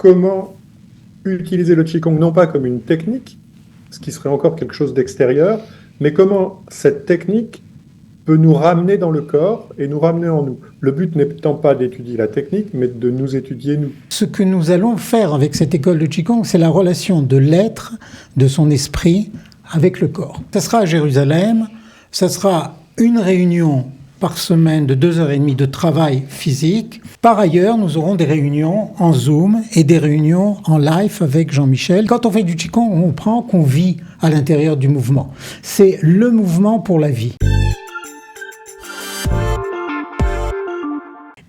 comment utiliser le Qigong, non pas comme une technique, ce qui serait encore quelque chose d'extérieur, mais comment cette technique peut nous ramener dans le corps et nous ramener en nous. Le but n'étant pas d'étudier la technique, mais de nous étudier nous. Ce que nous allons faire avec cette école de Qigong, c'est la relation de l'être, de son esprit, avec le corps. Ça sera à Jérusalem, ça sera une réunion par semaine de 2h30 de travail physique. Par ailleurs, nous aurons des réunions en Zoom et des réunions en live avec Jean-Michel. Quand on fait du Qigong, on comprend qu'on vit à l'intérieur du mouvement. C'est le mouvement pour la vie.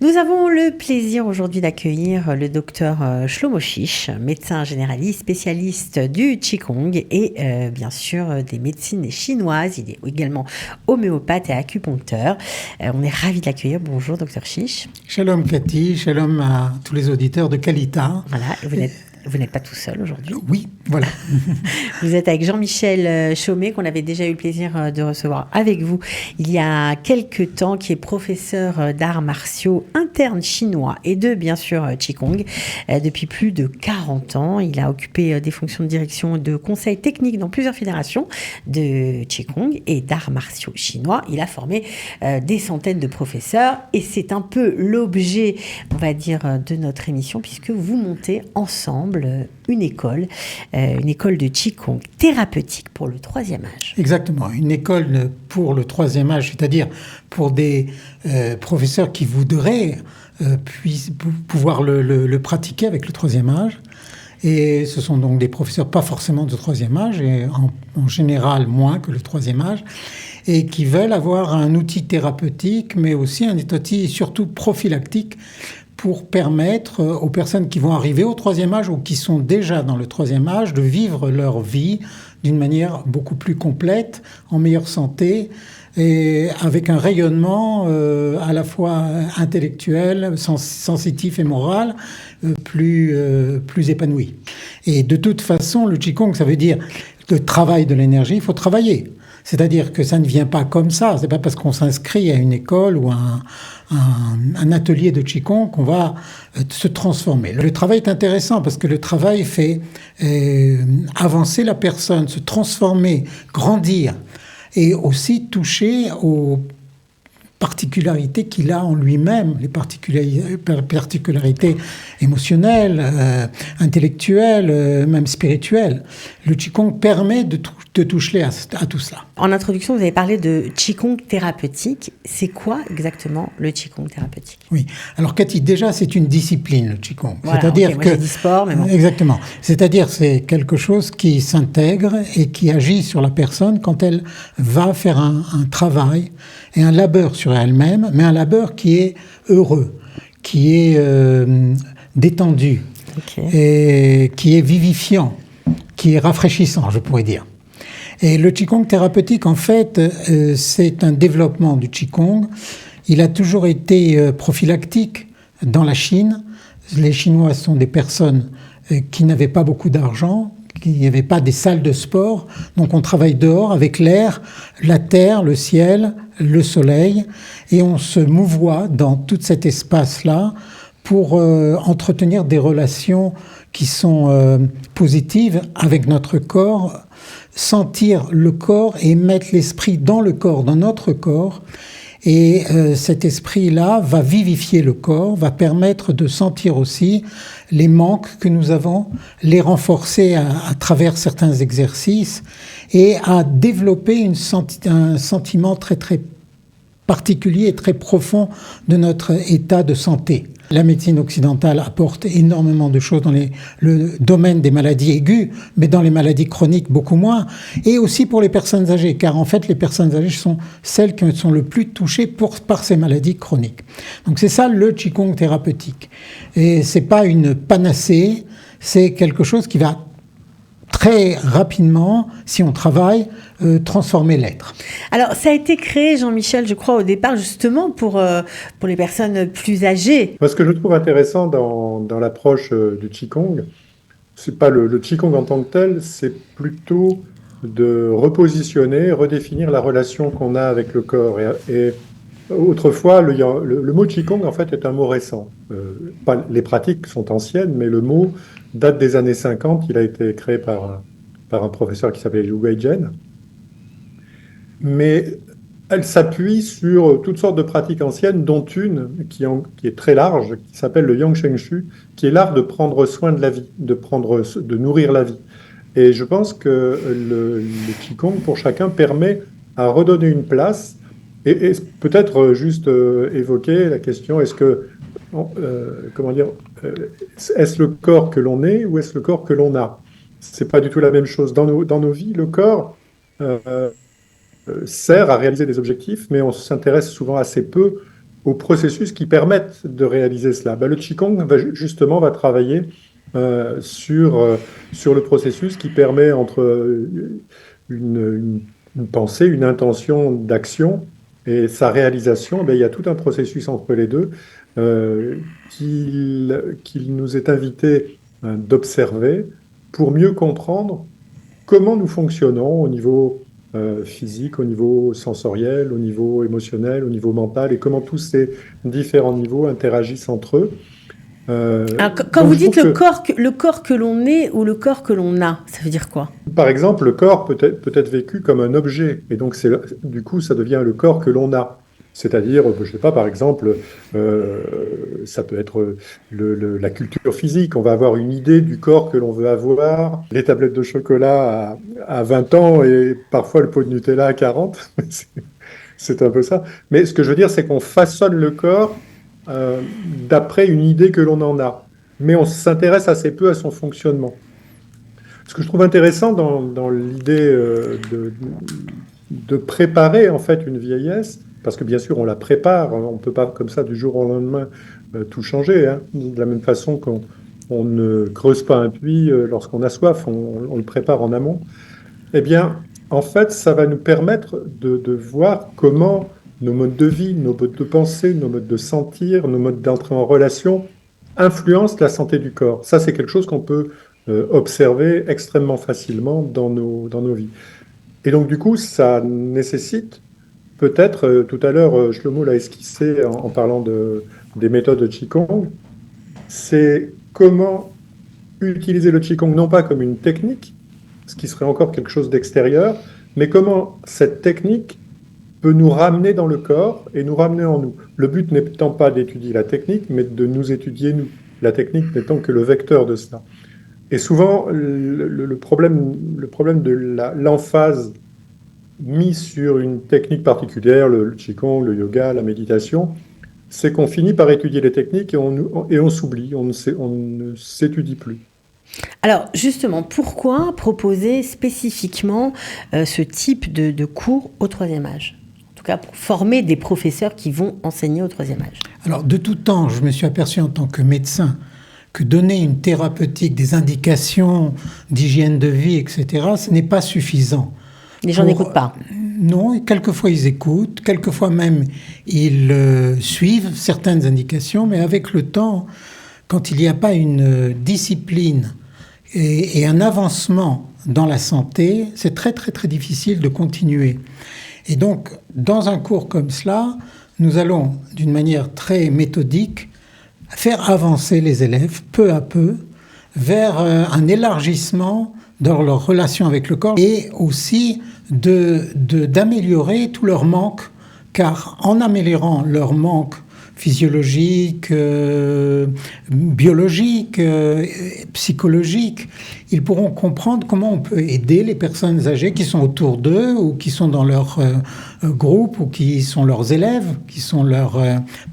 Nous avons le plaisir aujourd'hui d'accueillir le docteur Shlomo Chiche, médecin généraliste, spécialiste du Qigong et bien sûr des médecines chinoises. Il est également homéopathe et acupuncteur. On est ravis de l'accueillir. Bonjour docteur Chiche. Shalom Cathy, shalom à tous les auditeurs de Kalita. Voilà, vous n'êtes pas tout seul aujourd'hui. Oui, voilà. Vous êtes avec Jean-Michel Chaumet, qu'on avait déjà eu le plaisir de recevoir avec vous il y a quelques temps, qui est professeur d'arts martiaux internes chinois et de, bien sûr, Qigong. Depuis plus de 40 ans, il a occupé des fonctions de direction et de conseil technique dans plusieurs fédérations de Qigong et d'arts martiaux chinois. Il a formé des centaines de professeurs et c'est un peu l'objet, on va dire, de notre émission, puisque vous montez ensemble une école de Qigong thérapeutique pour le troisième âge. Exactement, une école pour le troisième âge, c'est-à-dire pour des professeurs qui voudraient pouvoir le pratiquer avec le troisième âge. Et ce sont donc des professeurs pas forcément de troisième âge, et en général moins que le troisième âge, et qui veulent avoir un outil thérapeutique, mais aussi un outil surtout prophylactique, pour permettre aux personnes qui vont arriver au troisième âge ou qui sont déjà dans le troisième âge de vivre leur vie d'une manière beaucoup plus complète, en meilleure santé, et avec un rayonnement à la fois intellectuel, sensitif et moral plus épanoui. Et de toute façon, le Qigong, ça veut dire le travail de l'énergie, il faut travailler. C'est-à-dire que ça ne vient pas comme ça. C'est pas parce qu'on s'inscrit à une école ou à un atelier de Qigong qu'on va se transformer. Le travail est intéressant parce que le travail fait avancer la personne, se transformer, grandir et aussi toucher aux particularités qu'il a en lui-même, les particularités émotionnelles, intellectuelles, même spirituelles. Le Qigong permet de toucher à tout cela. En introduction, vous avez parlé de Qigong thérapeutique. C'est quoi exactement le Qigong thérapeutique ? Oui. Alors Cathy, déjà c'est une discipline, le Qigong. Voilà, C'est-à-dire moi j'ai dit sport, mais bon. Exactement. C'est-à-dire c'est quelque chose qui s'intègre et qui agit sur la personne quand elle va faire un travail et un labeur sur elle-même, mais un labeur qui est heureux, qui est détendu, et qui est vivifiant, qui est rafraîchissant, je pourrais dire. Et le Qigong thérapeutique, en fait, c'est un développement du Qigong. Il a toujours été prophylactique dans la Chine. Les Chinois sont des personnes qui n'avaient pas beaucoup d'argent, qu'il n'y avait pas des salles de sport, donc on travaille dehors avec l'air, la terre, le ciel, le soleil, et on se mouvoie dans tout cet espace-là pour entretenir des relations qui sont positives avec notre corps, sentir le corps et mettre l'esprit dans le corps, dans notre corps. Et cet esprit-là va vivifier le corps, va permettre de sentir aussi les manques que nous avons, les renforcer à travers certains exercices et à développer un sentiment très très particulier et très profond de notre état de santé. La médecine occidentale apporte énormément de choses dans le domaine des maladies aiguës, mais dans les maladies chroniques beaucoup moins, et aussi pour les personnes âgées, car en fait les personnes âgées sont celles qui sont le plus touchées par ces maladies chroniques. Donc c'est ça le Qigong thérapeutique. Et c'est pas une panacée, c'est quelque chose qui va très rapidement, si on travaille, transformer l'être. Alors, ça a été créé, Jean-Michel, je crois, au départ, justement pour les personnes plus âgées. Moi, ce que je trouve intéressant dans l'approche du Qigong, c'est pas le Qigong en tant que tel, c'est plutôt de repositionner, redéfinir la relation qu'on a avec le corps. Et Autrefois, le mot Qigong, en fait, est un mot récent. Les pratiques sont anciennes, mais le mot date des années 50. Il a été créé par un professeur qui s'appelait Liu Guizhen. Mais elle s'appuie sur toutes sortes de pratiques anciennes, dont une qui est très large, qui s'appelle le Yang Sheng Shu, qui est l'art de prendre soin de la vie, de nourrir la vie. Et je pense que le Qigong, pour chacun, permet à redonner une place et peut-être juste évoquer la question, comment dire, est-ce le corps que l'on est ou est-ce le corps que l'on a? C'est pas du tout la même chose. Dans nos vies, le corps sert à réaliser des objectifs, mais on s'intéresse souvent assez peu aux processus qui permettent de réaliser cela. Le Qigong va travailler sur le processus qui permet entre une pensée, une intention d'action et sa réalisation. Il y a tout un processus entre les deux qu'il nous est invité d'observer pour mieux comprendre comment nous fonctionnons au niveau physique, au niveau sensoriel, au niveau émotionnel, au niveau mental, et comment tous ces différents niveaux interagissent entre eux. Alors, quand vous dites le corps que l'on est ou le corps que l'on a, ça veut dire quoi? Par exemple, le corps peut être vécu comme un objet, et donc du coup, ça devient le corps que l'on a. C'est-à-dire, je ne sais pas, par exemple, ça peut être la culture physique. On va avoir une idée du corps que l'on veut avoir. Les tablettes de chocolat à 20 ans et parfois le pot de Nutella à 40. C'est un peu ça. Mais ce que je veux dire, c'est qu'on façonne le corps d'après une idée que l'on en a. Mais on s'intéresse assez peu à son fonctionnement. Ce que je trouve intéressant dans l'idée de préparer en fait une vieillesse, parce que bien sûr on la prépare, on ne peut pas comme ça du jour au lendemain tout changer, hein. De la même façon qu'on ne creuse pas un puits lorsqu'on a soif, on le prépare en amont. Eh bien, en fait, ça va nous permettre de voir comment nos modes de vie, nos modes de pensée, nos modes de sentir, nos modes d'entrer en relation influencent la santé du corps. Ça, c'est quelque chose qu'on peut observer extrêmement facilement dans nos vies. Et donc, du coup, ça nécessite peut-être, tout à l'heure, Shlomo l'a esquissé en parlant des méthodes de Qigong, c'est comment utiliser le Qigong non pas comme une technique, ce qui serait encore quelque chose d'extérieur, mais comment cette technique peut nous ramener dans le corps et nous ramener en nous. Le but n'étant pas d'étudier la technique, mais de nous étudier nous. La technique n'étant que le vecteur de cela. Et souvent, le problème de l'emphase mise sur une technique particulière, le Qigong, le yoga, la méditation, c'est qu'on finit par étudier les techniques et on s'oublie, on ne s'étudie plus. Alors justement, pourquoi proposer spécifiquement ce type de cours au troisième âge? En tout cas, pour former des professeurs qui vont enseigner au troisième âge. Alors de tout temps, je me suis aperçu en tant que médecin que donner une thérapeutique, des indications d'hygiène de vie, etc., ce n'est pas suffisant. Les gens n'écoutent pas. Non, et quelquefois ils écoutent, quelquefois même ils suivent certaines indications, mais avec le temps, quand il n'y a pas une discipline et un avancement dans la santé, c'est très très très difficile de continuer. Et donc, dans un cours comme cela, nous allons, d'une manière très méthodique, faire avancer les élèves peu à peu vers un élargissement dans leur relation avec le corps et aussi d'améliorer tous leurs manques, car en améliorant leurs manques physiologiques, biologiques, psychologiques, ils pourront comprendre comment on peut aider les personnes âgées qui sont autour d'eux ou qui sont dans leur groupe ou qui sont leurs élèves, qui sont leurs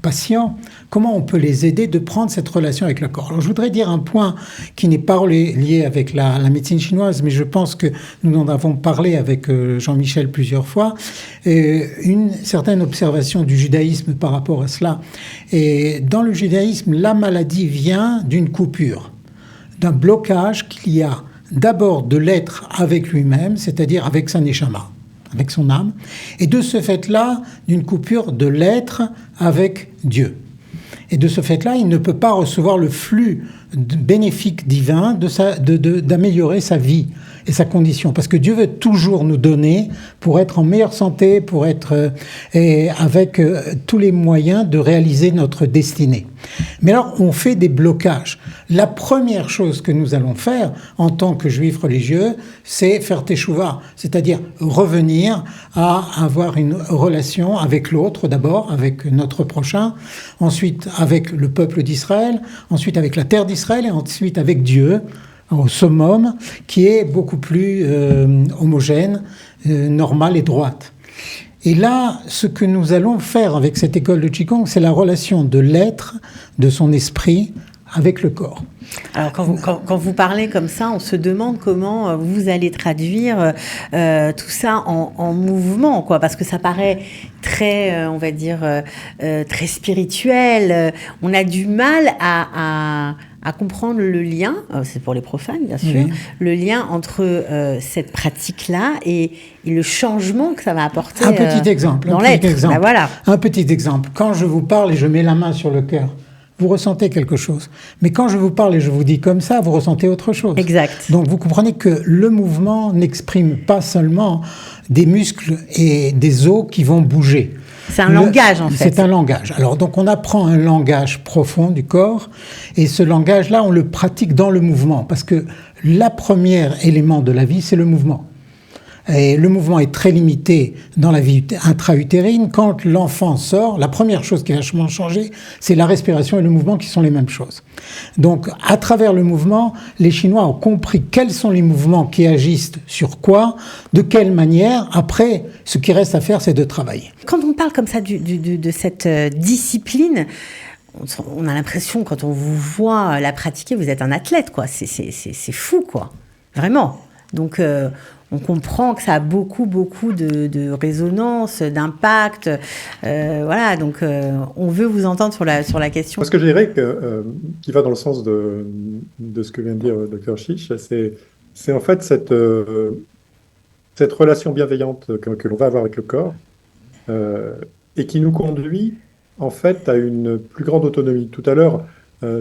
patients. Comment on peut les aider de prendre cette relation avec le corps. Alors, je voudrais dire un point qui n'est pas lié avec la médecine chinoise, mais je pense que nous en avons parlé avec Jean-Michel plusieurs fois. Une certaine observation du judaïsme par rapport à cela. Et dans le judaïsme, la maladie vient d'une coupure, d'un blocage qu'il y a d'abord de l'être avec lui-même, c'est-à-dire avec sa neshama, avec son âme, et de ce fait-là, d'une coupure de l'être avec Dieu. Et de ce fait-là, il ne peut pas recevoir le flux bénéfique divin d'améliorer sa vie et sa condition. Parce que Dieu veut toujours nous donner pour être en meilleure santé, pour être et avec tous les moyens de réaliser notre destinée. Mais alors, on fait des blocages. La première chose que nous allons faire en tant que juifs religieux, c'est faire teshuva, c'est-à-dire revenir à avoir une relation avec l'autre d'abord, avec notre prochain, ensuite avec le peuple d'Israël, ensuite avec la terre d'Israël et ensuite avec Dieu, au summum, qui est beaucoup plus homogène, normale et droite. Et là, ce que nous allons faire avec cette école de Qigong, c'est la relation de l'être, de son esprit, avec le corps. Alors quand vous parlez comme ça, on se demande comment vous allez traduire tout ça en mouvement, quoi, parce que ça paraît très, on va dire, très spirituel. On a du mal à comprendre le lien, c'est pour les profanes bien sûr, oui. Le lien entre cette pratique-là et le changement que ça va apporter dans l'être. Ben voilà. Un petit exemple. Quand je vous parle et je mets la main sur le cœur, vous ressentez quelque chose. Mais quand je vous parle et je vous dis comme ça, vous ressentez autre chose. Exact. Donc vous comprenez que le mouvement n'exprime pas seulement des muscles et des os qui vont bouger. C'est un langage, en fait. C'est un langage. Alors, donc, on apprend un langage profond du corps, et ce langage-là, on le pratique dans le mouvement, parce que le premier élément de la vie, c'est le mouvement. Et le mouvement est très limité dans la vie intra-utérine. Quand l'enfant sort, la première chose qui va changer, c'est la respiration et le mouvement qui sont les mêmes choses. Donc, à travers le mouvement, les Chinois ont compris quels sont les mouvements qui agissent sur quoi, de quelle manière. Après, ce qui reste à faire, c'est de travailler. Quand on parle comme ça de cette discipline, on a l'impression, quand on vous voit la pratiquer, vous êtes un athlète, quoi. C'est fou, quoi. Vraiment. Donc, on comprend que ça a beaucoup de résonance, d'impact. Voilà, donc on veut vous entendre sur la question. Parce que je dirais qui va dans le sens de ce que vient de dire Dr Chiche, c'est en fait cette relation bienveillante que l'on va avoir avec le corps et qui nous conduit en fait à une plus grande autonomie. Tout à l'heure,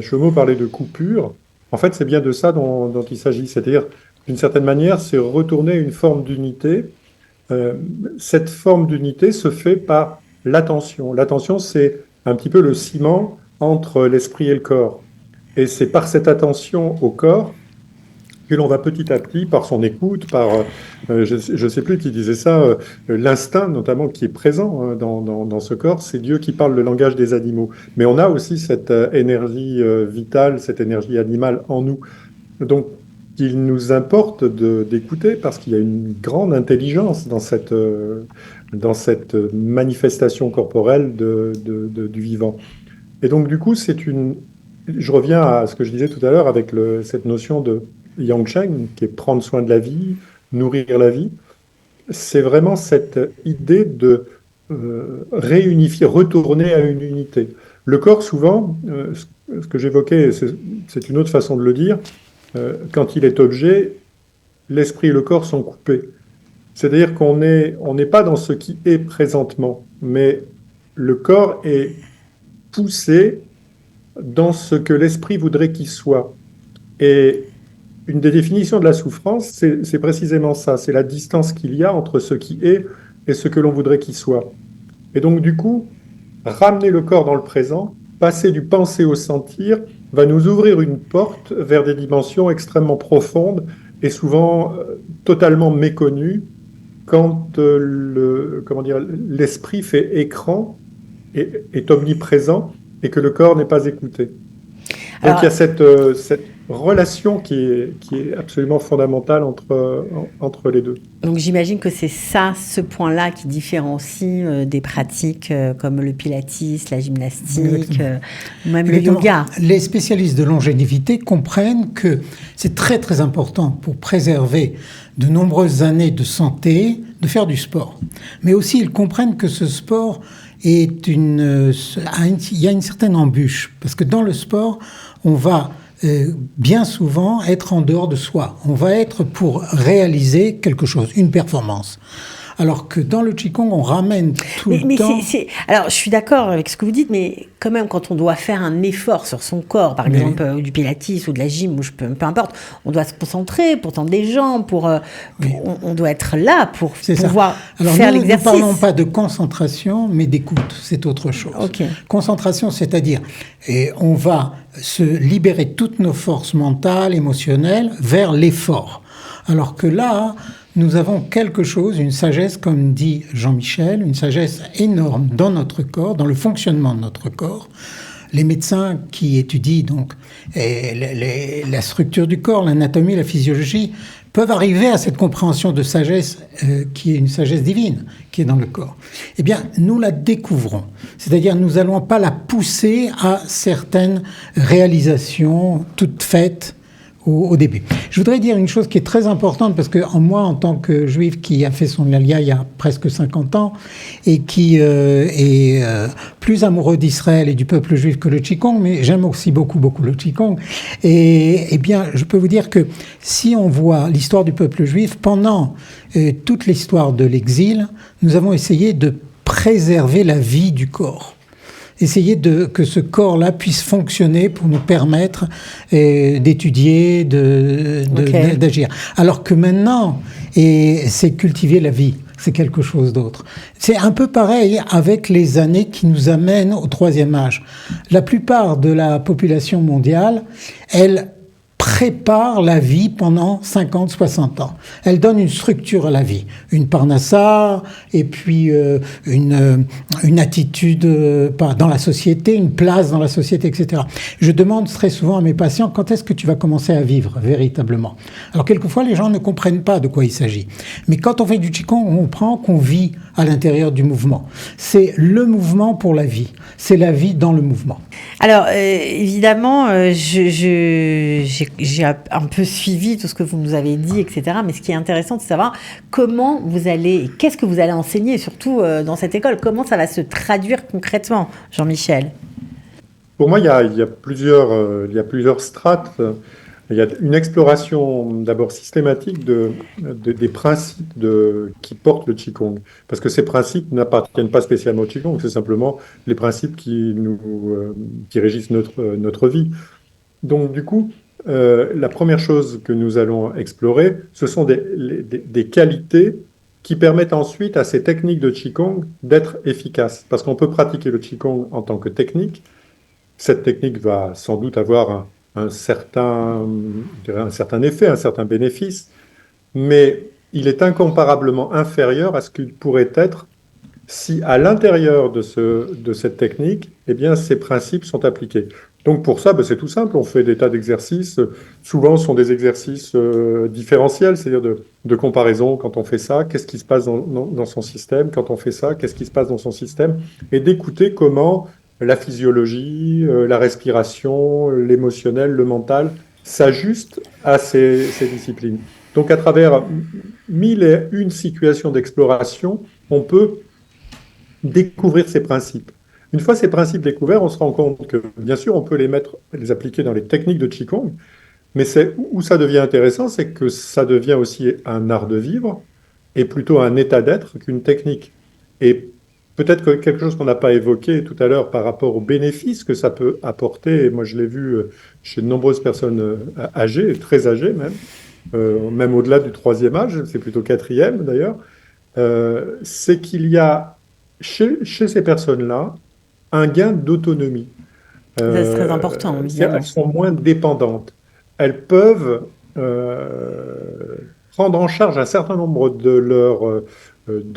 Shlomo parlait de coupure. En fait, c'est bien de ça dont il s'agit, c'est-à-dire d'une certaine manière, c'est retourner à une forme d'unité. Cette forme d'unité se fait par l'attention. L'attention, c'est un petit peu le ciment entre l'esprit et le corps. Et c'est par cette attention au corps que l'on va petit à petit, par son écoute, par, je ne sais plus qui disait ça, l'instinct notamment qui est présent dans ce corps, c'est Dieu qui parle le langage des animaux. Mais on a aussi cette énergie vitale, cette énergie animale en nous. Donc, il nous importe d'écouter parce qu'il y a une grande intelligence dans cette manifestation corporelle du vivant. Et donc, du coup, je reviens à ce que je disais tout à l'heure avec cette notion de Yang-Cheng, qui est prendre soin de la vie, nourrir la vie. C'est vraiment cette idée de réunifier, retourner à une unité. Le corps, souvent, ce que j'évoquais, c'est une autre façon de le dire, quand il est objet, l'esprit et le corps sont coupés. C'est-à-dire qu'on n'est pas dans ce qui est présentement, mais le corps est poussé dans ce que l'esprit voudrait qu'il soit. Et une des définitions de la souffrance, c'est précisément ça, c'est la distance qu'il y a entre ce qui est et ce que l'on voudrait qu'il soit. Et donc du coup, ramener le corps dans le présent, passer du penser au sentir, va nous ouvrir une porte vers des dimensions extrêmement profondes et souvent totalement méconnues quand l'esprit fait écran et est omniprésent et que le corps n'est pas écouté. Donc il y a cette relation qui est absolument fondamentale entre les deux. Donc j'imagine que c'est ça, ce point-là qui différencie des pratiques comme le pilates, la gymnastique, même le yoga. Les spécialistes de longévité comprennent que c'est très très important pour préserver de nombreuses années de santé de faire du sport. Mais aussi ils comprennent que ce sport il y a une certaine embûche, parce que dans le sport, on va bien souvent être en dehors de soi. On va être pour réaliser quelque chose, une performance. Alors que dans le Qigong, on ramène tout le temps... Alors, je suis d'accord avec ce que vous dites, mais quand même, quand on doit faire un effort sur son corps, par exemple, du pilates ou de la gym, ou peu importe, on doit se concentrer pour tendre les jambes, on doit être là pour pouvoir faire l'exercice. Nous ne parlons pas de concentration, mais d'écoute, c'est autre chose. Okay. Concentration, c'est-à-dire, on va se libérer toutes nos forces mentales, émotionnelles, vers l'effort. Alors que là, nous avons quelque chose, une sagesse, comme dit Jean-Michel, une sagesse énorme dans notre corps, dans le fonctionnement de notre corps. Les médecins qui étudient donc la structure du corps, l'anatomie, la physiologie, peuvent arriver à cette compréhension de sagesse qui est une sagesse divine, qui est dans le corps. Eh bien, nous la découvrons. C'est-à-dire, nous n'allons pas la pousser à certaines réalisations toutes faites au début. Je voudrais dire une chose qui est très importante, parce que moi, en tant que juif qui a fait son alia il y a presque 50 ans, et qui est plus amoureux d'Israël et du peuple juif que le Qigong, mais j'aime aussi beaucoup le Qigong, et bien, je peux vous dire que si on voit l'histoire du peuple juif, pendant toute l'histoire de l'exil, nous avons essayé de préserver la vie du corps. Essayer que ce corps-là puisse fonctionner pour nous permettre d'étudier, d'agir. Alors que maintenant, c'est cultiver la vie, c'est quelque chose d'autre. C'est un peu pareil avec les années qui nous amènent au troisième âge. La plupart de la population mondiale, elle prépare la vie pendant 50, 60 ans. Elle donne une structure à la vie, une parnassa, et puis une attitude dans la société, une place dans la société, etc. Je demande très souvent à mes patients, quand est-ce que tu vas commencer à vivre véritablement? Alors quelquefois, les gens ne comprennent pas de quoi il s'agit. Mais quand on fait du Qigong, on comprend qu'on vit à l'intérieur du mouvement. C'est le mouvement pour la vie. C'est la vie dans le mouvement. Alors, évidemment, j'ai un peu suivi tout ce que vous nous avez dit, etc. Mais ce qui est intéressant, c'est de savoir comment vous allez, qu'est-ce que vous allez enseigner, surtout dans cette école. Comment ça va se traduire concrètement, Jean-Michel? Pour moi, il y a plusieurs strates. Il y a une exploration d'abord systématique des principes qui portent le Qigong. Parce que ces principes n'appartiennent pas spécialement au Qigong, c'est simplement les principes qui régissent notre vie. Donc du coup, la première chose que nous allons explorer, ce sont des qualités qui permettent ensuite à ces techniques de Qigong d'être efficaces. Parce qu'on peut pratiquer le Qigong en tant que technique. Cette technique va sans doute avoir un certain effet, un certain bénéfice, mais il est incomparablement inférieur à ce qu'il pourrait être si à l'intérieur de cette technique, eh bien, ces principes sont appliqués. Donc pour ça, c'est tout simple, on fait des tas d'exercices, souvent ce sont des exercices différentiels, c'est-à-dire de comparaison. Quand on fait ça, qu'est-ce qui se passe dans son système? Quand on fait ça, qu'est-ce qui se passe dans son système? Et d'écouter comment la physiologie, la respiration, l'émotionnel, le mental s'ajustent à ces disciplines. Donc à travers 1001 situations d'exploration, on peut découvrir ces principes. Une fois ces principes découverts, on se rend compte que, bien sûr, on peut les appliquer dans les techniques de Qigong, mais où ça devient intéressant, c'est que ça devient aussi un art de vivre, et plutôt un état d'être qu'une technique. Et peut-être que quelque chose qu'on n'a pas évoqué tout à l'heure par rapport aux bénéfices que ça peut apporter, et moi je l'ai vu chez de nombreuses personnes âgées, très âgées même au-delà du 3e âge, c'est plutôt 4e d'ailleurs, c'est qu'il y a chez ces personnes-là un gain d'autonomie. C'est très important, évidemment. Elles sont moins dépendantes. Elles peuvent prendre en charge un certain nombre de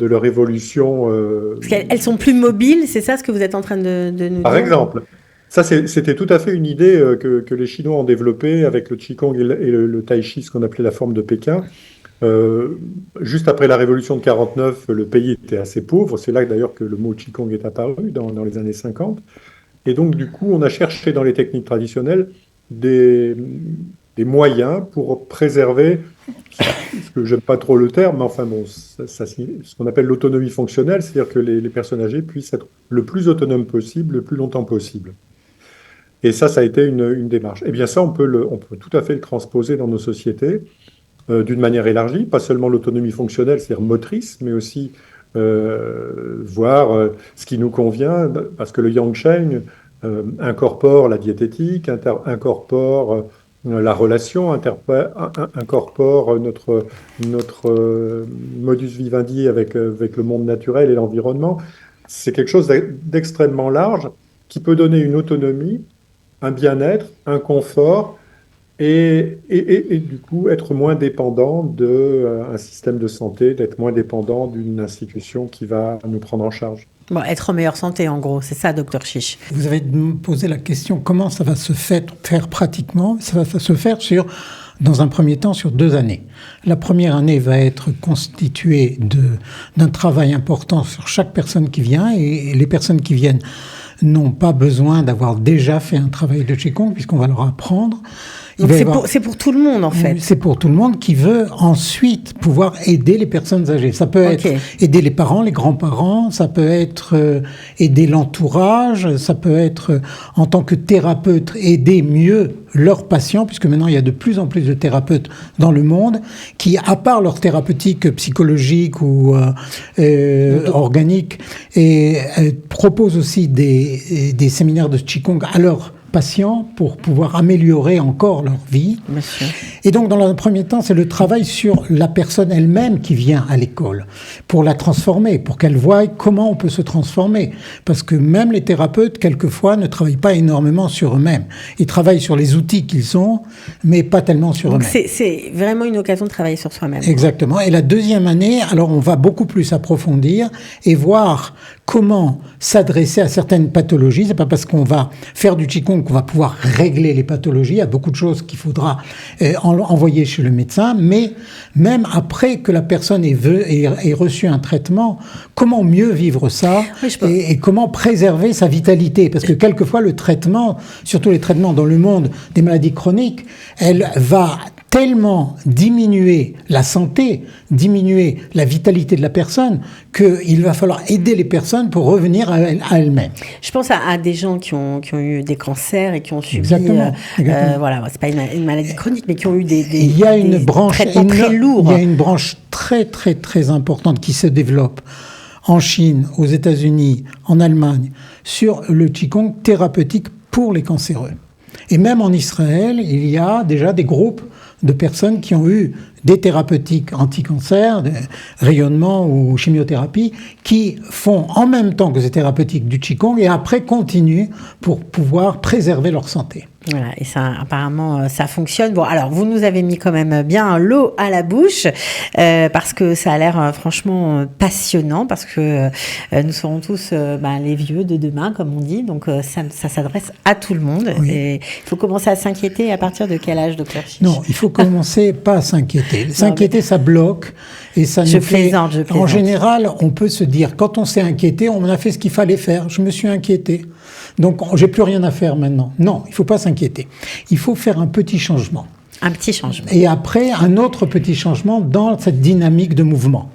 leur évolution. Parce qu'elles sont plus mobiles, c'est ça ce que vous êtes en train de nous dire? Par exemple, ça c'était tout à fait une idée que les Chinois ont développée avec le Qigong et le Tai Chi, ce qu'on appelait la forme de Pékin. Juste après la révolution de 49, le pays était assez pauvre. C'est là d'ailleurs que le mot Qigong est apparu dans les années 50. Et donc du coup, on a cherché dans les techniques traditionnelles des moyens pour préserver, parce que j'aime pas trop le terme, mais enfin bon, ce qu'on appelle l'autonomie fonctionnelle, c'est-à-dire que les personnes âgées puissent être le plus autonomes possible, le plus longtemps possible. Et ça a été une démarche. Et bien ça, on peut tout à fait le transposer dans nos sociétés. d'une manière élargie, pas seulement l'autonomie fonctionnelle, c'est-à-dire motrice, mais aussi voir ce qui nous convient, parce que le Yang Sheng incorpore la diététique, incorpore la relation, incorpore notre modus vivendi avec le monde naturel et l'environnement. C'est quelque chose d'extrêmement large qui peut donner une autonomie, un bien-être, un confort et du coup être moins dépendant d'un système de santé, d'être moins dépendant d'une institution qui va nous prendre en charge. Bon, être en meilleure santé, en gros, c'est ça, docteur Chiche. Vous avez posé la question comment ça va se faire pratiquement. Ça va se faire dans un premier temps sur 2 années. La première année va être constituée d'un travail important sur chaque personne qui vient, et les personnes qui viennent n'ont pas besoin d'avoir déjà fait un travail de Qigong puisqu'on va leur apprendre. Donc c'est pour tout le monde, en fait. C'est pour tout le monde qui veut ensuite pouvoir aider les personnes âgées. Ça peut être aider les parents, les grands-parents, ça peut être aider l'entourage, ça peut être en tant que thérapeute aider mieux leurs patients, puisque maintenant il y a de plus en plus de thérapeutes dans le monde qui, à part leur thérapeutique psychologique ou organique, proposent aussi des séminaires de Qigong à leurs patients pour pouvoir améliorer encore leur vie. Monsieur. Et donc, dans un premier temps, c'est le travail sur la personne elle-même qui vient à l'école, pour la transformer, pour qu'elle voie comment on peut se transformer. Parce que même les thérapeutes, quelquefois, ne travaillent pas énormément sur eux-mêmes. Ils travaillent sur les outils qu'ils ont, mais pas tellement sur eux-mêmes. C'est vraiment une occasion de travailler sur soi-même. Exactement. Et la deuxième année, alors on va beaucoup plus approfondir et voir comment s'adresser à certaines pathologies. C'est pas parce qu'on va faire du Qigong qu'on va pouvoir régler les pathologies. Il y a beaucoup de choses qu'il faudra envoyer chez le médecin, mais même après que la personne ait reçu un traitement, comment mieux vivre ça et comment préserver sa vitalité. Parce que quelquefois, le traitement, surtout les traitements dans le monde des maladies chroniques, elle va tellement diminuer la santé, diminuer la vitalité de la personne, qu'il va falloir aider les personnes pour revenir à elles-mêmes. Je pense à des gens qui ont eu des cancers et qui ont subi... Exactement. Voilà, c'est pas une maladie chronique, mais qui ont eu des traitements très lourds. Il y a une branche très, très, très importante qui se développe en Chine, aux États-Unis, en Allemagne, sur le Qigong thérapeutique pour les cancéreux. Et même en Israël, il y a déjà des groupes de personnes qui ont eu des thérapeutiques anti-cancer, de rayonnement ou chimiothérapie, qui font en même temps que ces thérapeutiques du Qigong et après continuent pour pouvoir préserver leur santé. Voilà, et ça, apparemment, ça fonctionne. Bon, alors, vous nous avez mis quand même bien l'eau à la bouche, parce que ça a l'air franchement passionnant, parce que nous serons tous les vieux de demain, comme on dit, donc ça s'adresse à tout le monde. Oui. Et il faut commencer à s'inquiéter à partir de quel âge, docteur Chiche ? Non, il faut commencer pas à s'inquiéter. S'inquiéter, ça bloque, et ça je plaisante. En général, on peut se dire, quand on s'est inquiété, on a fait ce qu'il fallait faire. Je me suis inquiété. Donc, j'ai plus rien à faire maintenant. Non, il faut pas s'inquiéter. Il faut faire un petit changement. Un petit changement. Et après, un autre petit changement dans cette dynamique de mouvement.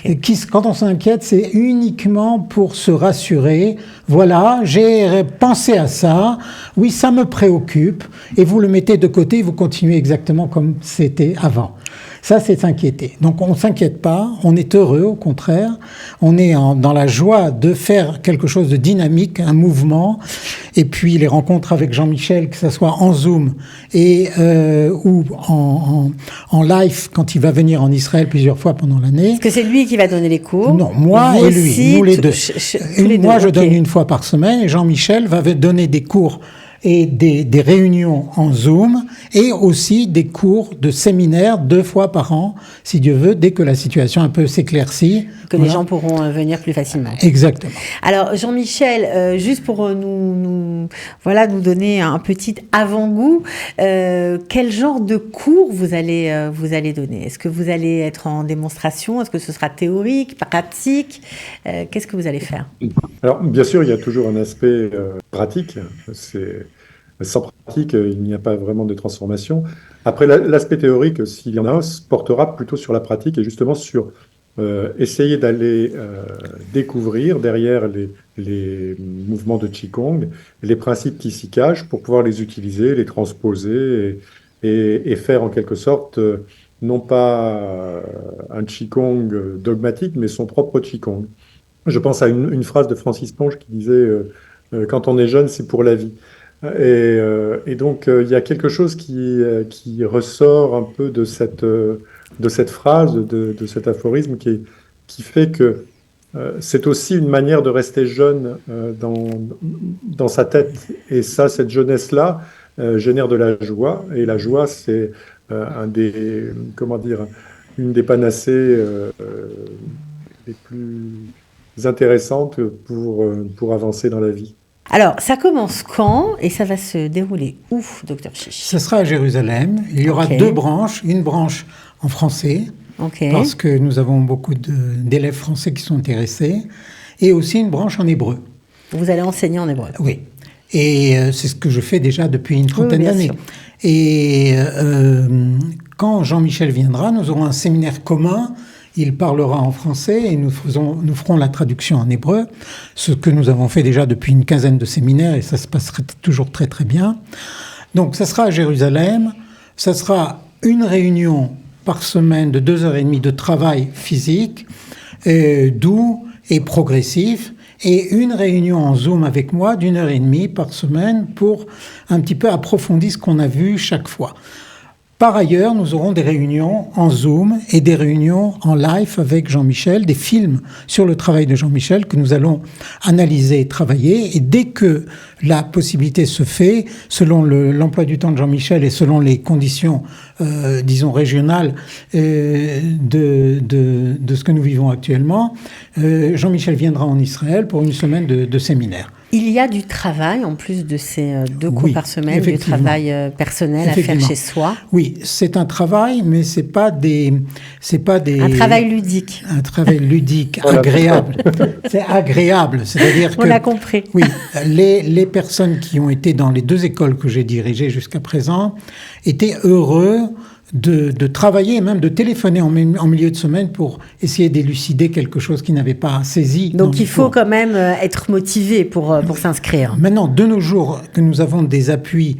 Okay. Quand on s'inquiète, c'est uniquement pour se rassurer. Voilà, j'ai pensé à ça. Oui, ça me préoccupe. Et vous le mettez de côté et vous continuez exactement comme c'était avant. Ça, c'est s'inquiéter. Donc, on ne s'inquiète pas, on est heureux, au contraire. On est dans la joie de faire quelque chose de dynamique, un mouvement. Et puis, les rencontres avec Jean-Michel, que ce soit en Zoom ou en live, quand il va venir en Israël plusieurs fois pendant l'année. Est-ce que c'est lui qui va donner les cours ? Non, moi et lui, nous les deux. Moi, je donne une fois par semaine et Jean-Michel va donner des cours et des réunions en Zoom et aussi des cours de séminaires 2 fois par an, si Dieu veut, dès que la situation un peu s'éclaircit. Que les gens pourront venir plus facilement. Exactement. Alors, Jean-Michel, juste pour nous donner un petit avant-goût, quel genre de cours vous allez donner ? Est-ce que vous allez être en démonstration ? Est-ce que ce sera théorique, pratique ? Qu'est-ce que vous allez faire ? Alors, bien sûr, il y a toujours un aspect pratique. Sans pratique, il n'y a pas vraiment de transformation. Après, l'aspect théorique, s'il y en a un, se portera plutôt sur la pratique et justement sur essayer d'aller découvrir derrière les mouvements de Qigong les principes qui s'y cachent pour pouvoir les utiliser, les transposer et faire en quelque sorte non pas un Qigong dogmatique, mais son propre Qigong. Je pense à une phrase de Francis Ponge qui disait quand on est jeune, c'est pour la vie. Et donc, il y a quelque chose qui ressort un peu de cette phrase, de cet aphorisme qui fait que c'est aussi une manière de rester jeune dans sa tête. Et ça, cette jeunesse-là génère de la joie. Et la joie, c'est comment dire, une des panacées les plus intéressantes pour avancer dans la vie. Alors, ça commence quand et ça va se dérouler où, docteur Chiche? Ce sera à Jérusalem. Il y aura deux branches. Une branche en français, parce que nous avons beaucoup d'élèves français qui sont intéressés, et aussi une branche en hébreu. Vous allez enseigner en hébreu? Oui. Et c'est ce que je fais déjà depuis une trentaine d'années. Et quand Jean-Michel viendra, nous aurons un séminaire commun. Il parlera en français et nous ferons la traduction en hébreu, ce que nous avons fait déjà depuis une quinzaine de séminaires et ça se passerait toujours très très bien. Donc ça sera à Jérusalem, ça sera une réunion par semaine de 2h30 de travail physique, doux et progressif, et une réunion en Zoom avec moi d'1h30 par semaine pour un petit peu approfondir ce qu'on a vu chaque fois. Par ailleurs, nous aurons des réunions en Zoom et des réunions en live avec Jean-Michel, des films sur le travail de Jean-Michel que nous allons analyser et travailler. Et dès que la possibilité se fait, selon l'emploi du temps de Jean-Michel et selon les conditions, disons, régionales de ce que nous vivons actuellement, Jean-Michel viendra en Israël pour une semaine de séminaire. Il y a du travail, en plus de ces 2 cours par semaine, du travail personnel à faire chez soi. Oui, c'est un travail, mais c'est pas des... Un travail ludique. Un travail ludique, agréable. C'est agréable, c'est-à-dire que... On l'a compris. Oui, les personnes qui ont été dans les 2 écoles que j'ai dirigées jusqu'à présent étaient heureux de travailler et même de téléphoner en milieu de semaine pour essayer d'élucider quelque chose qu'ils n'avaient pas saisi. Donc il faut quand même être motivé pour s'inscrire. Maintenant, de nos jours, que nous avons des appuis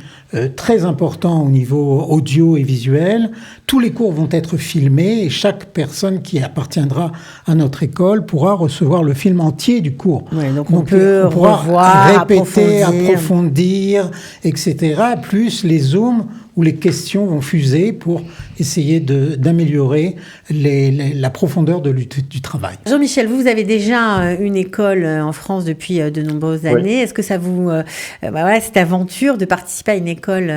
très importants au niveau audio et visuel, tous les cours vont être filmés et chaque personne qui appartiendra à notre école pourra recevoir le film entier du cours. Ouais, donc on peut revoir, répéter, approfondir, etc. Plus les zooms où les questions vont fuser pour essayer d'améliorer la profondeur du travail. Jean-Michel, vous avez déjà une école en France depuis de nombreuses années. Oui. Est-ce que ça vous... cette aventure de participer à une école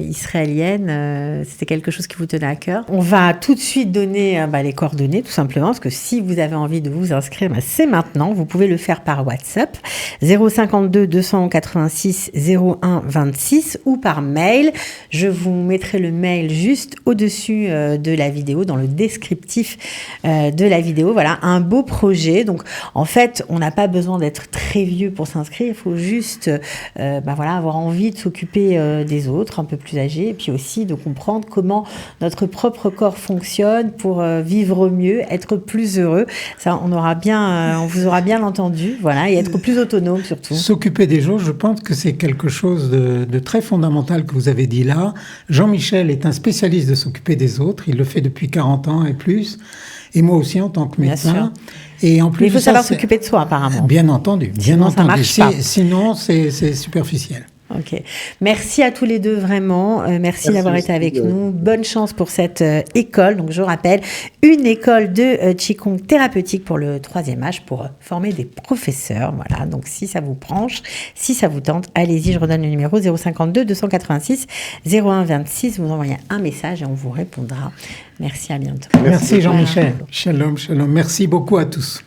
israélienne, c'était quelque chose qui vous tenait à cœur? On va tout de suite donner les coordonnées, tout simplement, parce que si vous avez envie de vous inscrire, c'est maintenant. Vous pouvez le faire par WhatsApp, 052 286 01 26 ou par mail. Je vous mettrai le mail juste au-dessus de la vidéo, dans le descriptif de la vidéo. Voilà, un beau projet. Donc, en fait, on n'a pas besoin d'être très vieux pour s'inscrire. Il faut juste avoir envie de s'occuper des autres, un peu plus âgés, et puis aussi de comprendre comment notre propre corps fonctionne pour vivre mieux, être plus heureux. Ça, on vous aura bien entendu, voilà, et être plus autonome surtout. S'occuper des autres, je pense que c'est quelque chose de très fondamental que vous avez dit là. Jean-Michel est un spécialiste de s'occuper des autres. Il le fait depuis 40 ans et plus. Et moi aussi en tant que médecin. Et en plus, il faut savoir s'occuper de soi, apparemment. Bien entendu. Sinon, ça marche pas. Sinon, c'est superficiel. Ok. Merci à tous les deux, vraiment. Merci d'avoir été avec nous. Bonne chance pour cette école. Donc, je rappelle, une école de Qigong thérapeutique pour le 3e âge pour former des professeurs. Voilà. Donc, si ça vous branche, si ça vous tente, allez-y. Je redonne le numéro 052 286 01 26. Vous envoyez un message et on vous répondra. Merci, à bientôt. Merci Jean-Michel. Shalom, shalom. Merci beaucoup à tous.